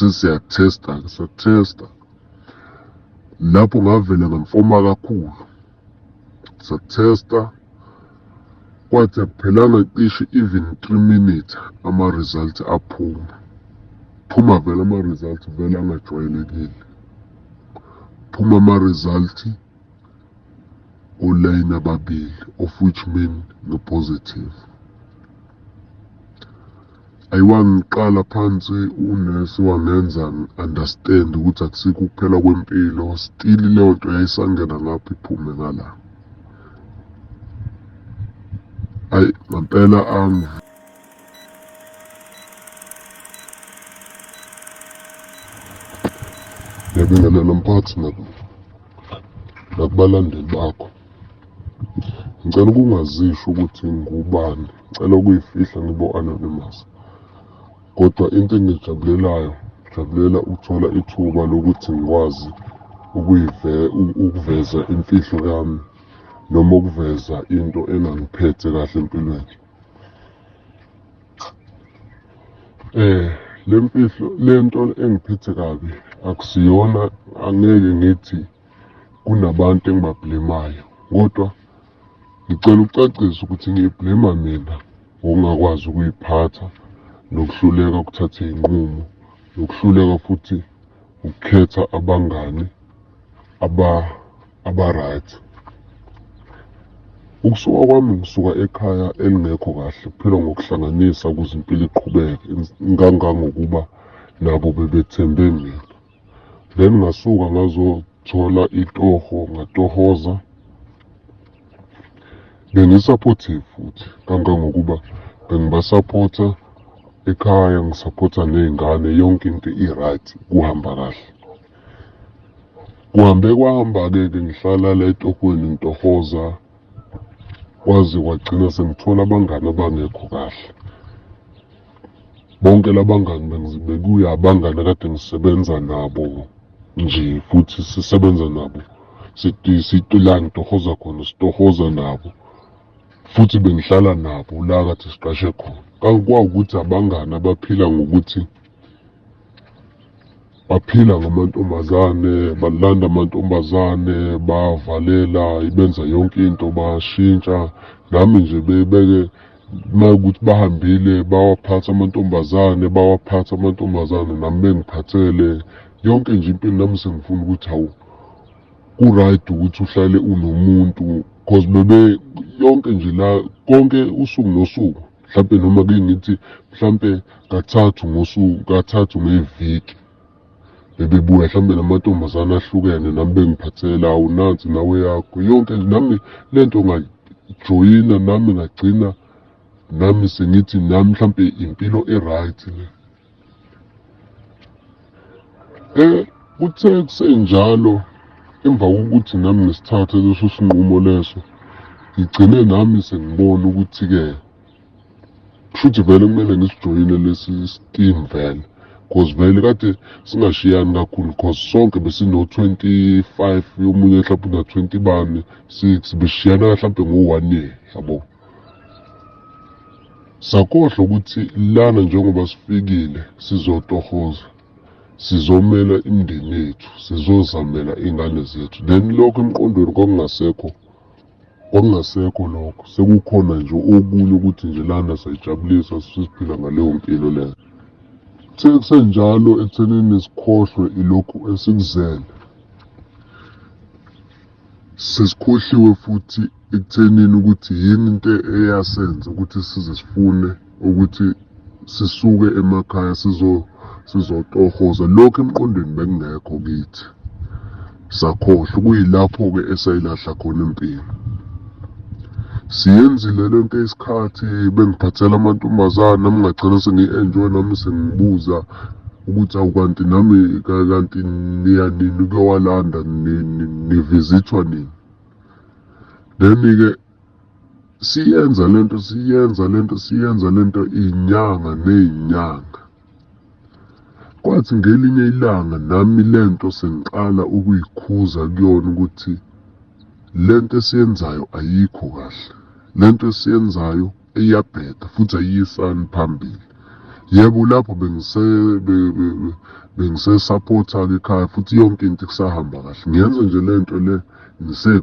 sathesta. Lapho ngavele ngamfoma kakhulu. Sathesta, kwathi akuphelanga cishe even 3 minutes ama-result aphuma. Phuma vele ama-result vele angajwayelekile. Phuma ama-result olayini ababili, of which mean no-positive. Ayiwangiqala phansi unesi wangenza understand ukuthi akusikho ukuphela kwempilo, still leyo nto yayisangena ngapha iphume ngala. Hayi ngampela ngiyabingelela mphathi nakubalandeli bakho. Ngicela ukungazisho ukuthi ngubani, ngicela ukuyifihla ngibo-anonymous. Kodwa into engijabulelayo, ngijabulela ukuthola ithuba lokuthi ngikwazi ukuveza imfihlo yami noma ukuveza into engangiphethe kahle empilweni. Le nto engiphethe kabi akusiyona, angeke ngithi kunabantu engibabhlemayo, kodwa ngicela ukucacisa ukuthi ngiyiblema mina ngokungakwazi ukuyiphatha, nokuhluleka ukuthatha iy'nqumo, nokuhluleka futhi ukukhetha abangani aba-right. Ukusuka kwami ngisuka ekhaya elingekho kahle, kuphela ngokuhlanganisa ukuze impilo iqhubeke, ngangangokuba nabo bebethembe mina. Then ngasuka ngazothola itoho, ngatohoza. Bengi-supportive futhi, kangangokuba bengibasapotha ekhaya, ngisapotha ney'ngane, yonke into i-right, kuhamba kahle. Kwahamba-ke ngihlala la etohweni ngitohoza, kwaze kwagcina sengithola abangani abangekho kahle. Bonke labangani bekuya abangani akade ngisebenza nabo nje, futhi sisebenza nabo la ngitohoza khona, sitohoza nabo, futhi bengihlala nabo la kade siqashe khona. Kwawukuthi abangani abaphila ngokuthi baphila ngamantombazane, balanda amantombazane, bavalela, ibenza yonke into, bayashintsha. Nami nje bebeke mawukuthi bahambile bawaphatha amantombazane, nami bengiphathele yonke nje impilo. Nami sengifuna ukuthi hawu, ku-right ukuthi uhlale unomuntu, cause yonke nje la, konke usuku nosuku, mhlampe noma ngithi mhlampe kathathu ngeviki bebebuya mhlambe namantombazane ahlukene, nami bengiphathela, hawu nansi nawe yakho, yonke nje. Nami lento ngajoyina, nami ngagcina nami sengithi nami mhlampe impilo e-right le. Kuthe kusenjalo, emva kokuthi nami ngisithathe leso sinqumo leso, ngigcine nami sengibona ukuthi-ke kushuthi vele kumele ngisijoyine lesi scheme vele, cause vele kade singashiyani kakhulu, cause sonke besino-25, omunye mhlawumpe una-20 bani 6, besishiyana mhlampe ngo-1 year, yabo. Sakhohlwa ukuthi lana njengoba sifikile sizotohoza, sizomela imindeni yethu, sizozamela iy'ngane zethu. Then lokho emqondweni kwakungasekho lokho, sekukhona nje okunye ukuthi nje lana sayijabulisa, sisiphila ngaleyo mpilo leyo. Kuthe kusenjalo ekuthenini sikhohlwe ilokhu esikuzele, sesikhohliwe futhi ekuthenini ukuthi yini into eyasenza ukuthi size sifune ukuthi sisuke emakhaya sizotohoza. Lokhu emqondweni bekungekho kithi, sakhohlwa. Kuyilapho-ke esayilahla khona impilo. Siyenzile lento isikhathi, bengiphathela amantombazane, nami ngagcina sengiyi-enjoy, nami sengibuza ukuthi awukanti nami kanti niya nini ukuyowalanda, nivizithwa nini. Then-ke siyenza lento iy'nyanga ney'nyanga. Kwathi ngelinye ilanga nami lento sengiqala ukuyikhuza kuyona ukuthi lento esiyenzayo ayikho kahle, lento esiyenzayo iyabheda futhi ayiyisani phambili. Yebo, lapho bengisesapotha-ke ekhaya futhi yonke into kusahamba kahle. Ngiyenza nje lento le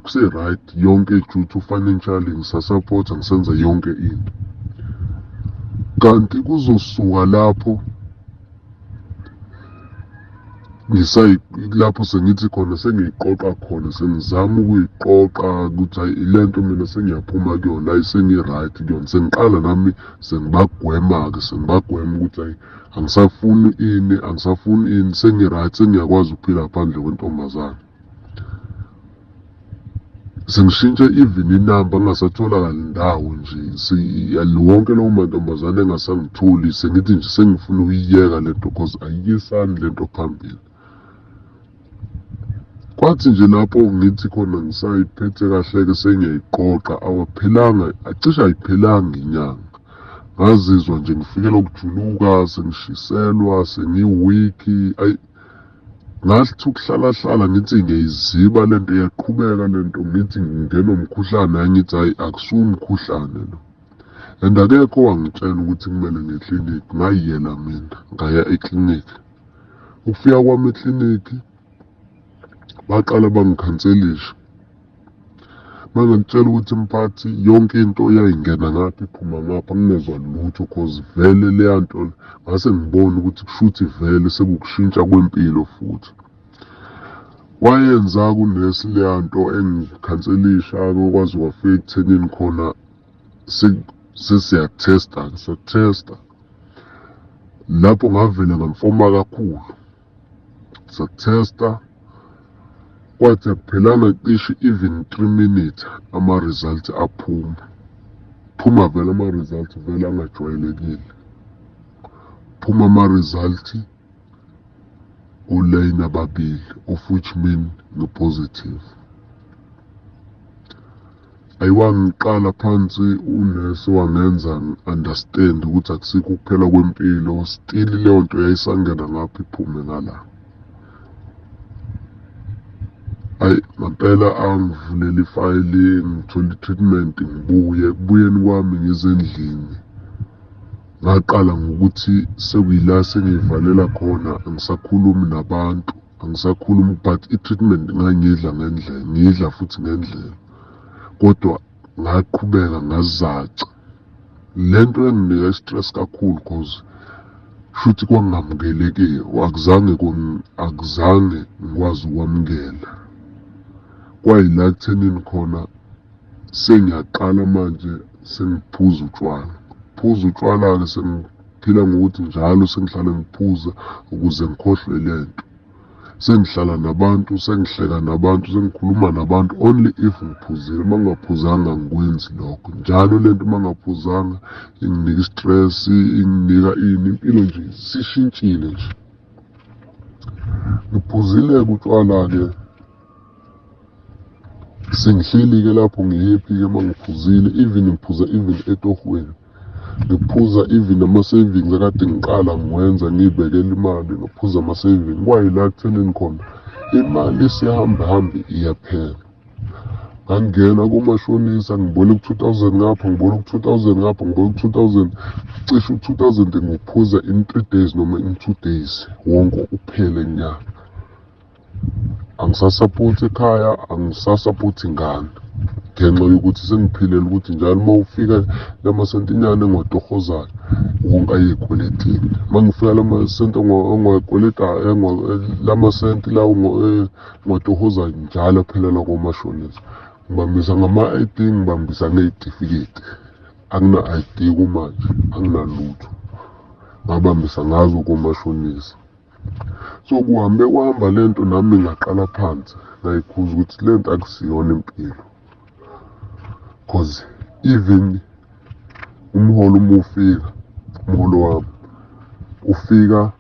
kuse-right, yonke ejuthu financially ngisasapotha, ngisenza yonke into. Kanti kuzosuka lapho lapho sengithi khona sengiyiqoqa khona, sengizama ukuyiqoqa ukuthi hayi lento mina sengiyaphuma kuyona, hayi sengi-right kuyona. Sengiqala nami sengibagwema-ke, sengibagwema ukuthi hayi angisafuni ini, sengi-right, sengiyakwazi ukuphila ngaphandle kwentombazane. Sengishintshe even inamba, ngingasatholakali ndawo nje. Wonke lowo mantombazane engasangitholi, sengithi nje sengifuna ukuyiyeka lento cause ayiyisani lento phambili. Kwathi nje lapho ngithi khona ngisayiphethe kahle-ke sengiyayiqoqa, cishe ayiphelanga inyanga, ngazizwa nje ngifikelwa ukujuluka, sengishiselwa, sengi-weak-i. Ngathi ukuhlalahlala ngithi ngiyayiziba lento, iyaqhubeka lento, ngithi ngingenwa umkhuhlane, ngithi hhayi akusiwo umkhuhlane lo. And akekho owangitshela ukuthi kumele ngiye eklinikhi, ngayiyela mina ngaya eklinikhi. Ukufika kwami eklinikhi baqala bangikhanselisha, bangitshela ukuthi mphathi yonke into yayingena ngapha iphuma ngapha, ngingezwa lutho cause vele leya nto ngase ngibone ukuthi kushuthi vele sekukushintsha kwempilo futhi. Wayenza kunesi leya nto engikhanselisha-ke, okwazi wafika ekuthenini khona siyathesta. Lapho ngavele ngamfoma kakhulu, sathesta. Kwathi akuphelanga cishe even 3 minutes ama-result phuma vele ama-result vele angajwayelekile. Phuma ama-result ulayini ababili, of which mean ngi-positive. Ayiwangiqala phansi unesi wangenza ngi-understand ukuthi akusikho ukuphela kwempilo, still leyo nto yayisangena ngapha iphume ngala. Hayi ngempela angivulela ifayili, ngithole i-treatment, ekubuyeni kwami ngize endlini ngaqala ngokuthi sekuyila sengiyivalela khona, angisakhulumi nabantu, but i-treatment ngangiyidla ngendlela, ngiyidla futhi ngendlela, kodwa ngaqhubeka ngazaca. Lento yanginika i-stress kakhulu cause shuthi kwangamukelekile, akuzange ngikwazi ukwamukela. Kwayila ekuthenini khona sengiyaqala manje sengiphuza utshwala. Phuza utshwala-ke sengiphila ngokuthi njalo sengihlale ngiphuza ukuze ngikhohlwe lento. Sengihlala nabantu, sengihleka nabantu, sengikhuluma nabantu only if ngiphuzile. Uma ngingaphuzanga angikwenzi lokho. Njalo lento uma ngingaphuzanga inginika i-stress, inginika impilo nje sishintshile nje. Ngiphuzile-ke utshwala-ke, sengihleli-ke lapho ngi-happy-ke uma ngiphuzile, even ngiphuza even etohweni. Ngiphuza even ama-savings akade ngiqala ngiwenza ngiyibekela imali, ngiphuza ama-saving. Kwayila ekuthenini khona imali isihamba iyaphela. Ngangena kumashonisa, ngibona u-2000 ngapha, ngibona u-2000 ngapha, ngibona u-2000, cishe u-2000 ngiphuza in 3 days noma in 2 days, wonke uphele nyanga. Angisasapoti ekhaya, angisasapoti ingane, ngenxa yokuthi sengiphilela ukuthi njalo uma ufika lamasentinyana engiwatohozayo wonke ayey'kweletini. Uma ngifika lamasenti engiwakweletayo, lamasenti lawo engiwatohozayo njalo aphelela komashonisa. Ngibambisa ngama-ID, ngibambisa ngey'tifiketi. Angina-ID kumanje, anginalutho, ngabambisa ngazo komashonisa. So kwahamba lento nami ngaqala phansi, ngayikhuza ukuthi lento akusiyona impilo. Cause even umholo uma ufika, umholo wami ufika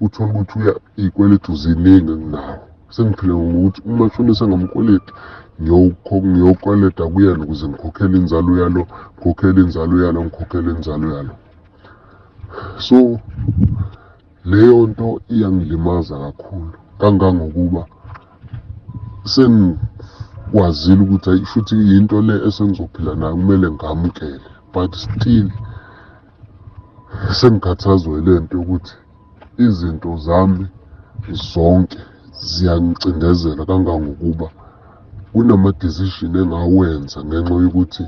uthole ukuthi iy'kweletu ziningi nginawo. Sengiphile ngokuthi umashonisa ngamkweleti ngiyokweleta kuyena ukuze ngikhokhele inzalo yalo, ngikhokhele inzalo yalo. So leyo nto iyangilimaza kakhulu, kangangokuba sengikwazile ukuthi hayi shuthi yinto le esengizophila nayo, kumele ngamukele, but still sengikhathazwa ile nto yokuthi izinto zami zonke ziyangicindezela kangangokuba kunama-decision engawenza ngenxa yokuthi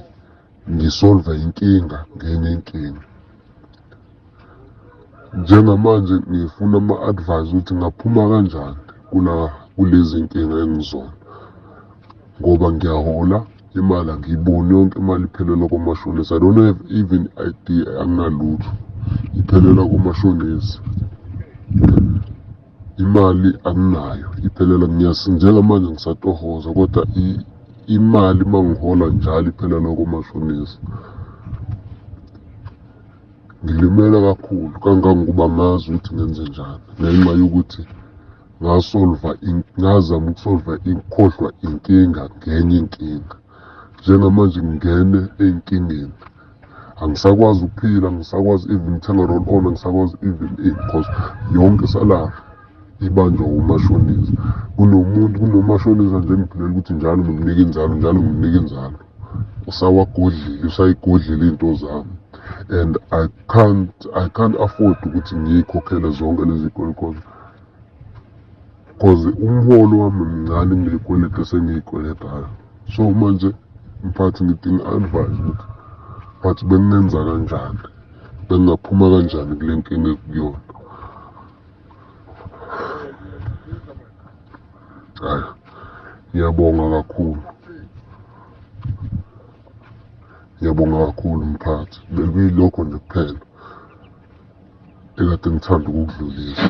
ngisolva inkinga ngenye inkinga. Njengamanje ngifuna ama-advice ukuthi ngaphuma kanjani kulezi nkinga engizona, ngoba ngiyahola imali angiyiboni yonke imali iphelela komashonisa. I don't have even idea, anginalutho, iphelela komashonisa. Imali anginayo iphelela njengamanje ngisatohoza, kodwa imali uma ngihola njalo iphelela komashonisa. Ngilimele kakhulu kangangokuba ngazi ukuthi ngenze njani ngenxa yokuthi ngazama ukukhohlwa inkinga ngenye inkinga. Njengamanje ngingene ey'nkingeni, angisakwazi ukuphila, angisakwazi even ukuthenga roll on, angisakwazi even because yonke salary ibanjwa umashonisa. Kunomashonisa nje engiphilela ukuthi njalo ngimnika inzalo, njalo ngimnika inzalo. Usayigodlile iy'nto zami, and I can't afford ukuthi ngiyikhokhele zonke lezi y'kweletu cause umholo wami mncane ngiy'kweleta esengiy'kweletayo. So manje mphathi ngidinga advice ukuthi phathi bengenza kanjani, bengingaphuma kanjani kule nkinga ekuyona. Hhayi, ngiyabonga kakhulu, ngiyabonga kakhulu mphathi. Bekuyilokho nje kuphela ekade ngithanda ukukudlulisa.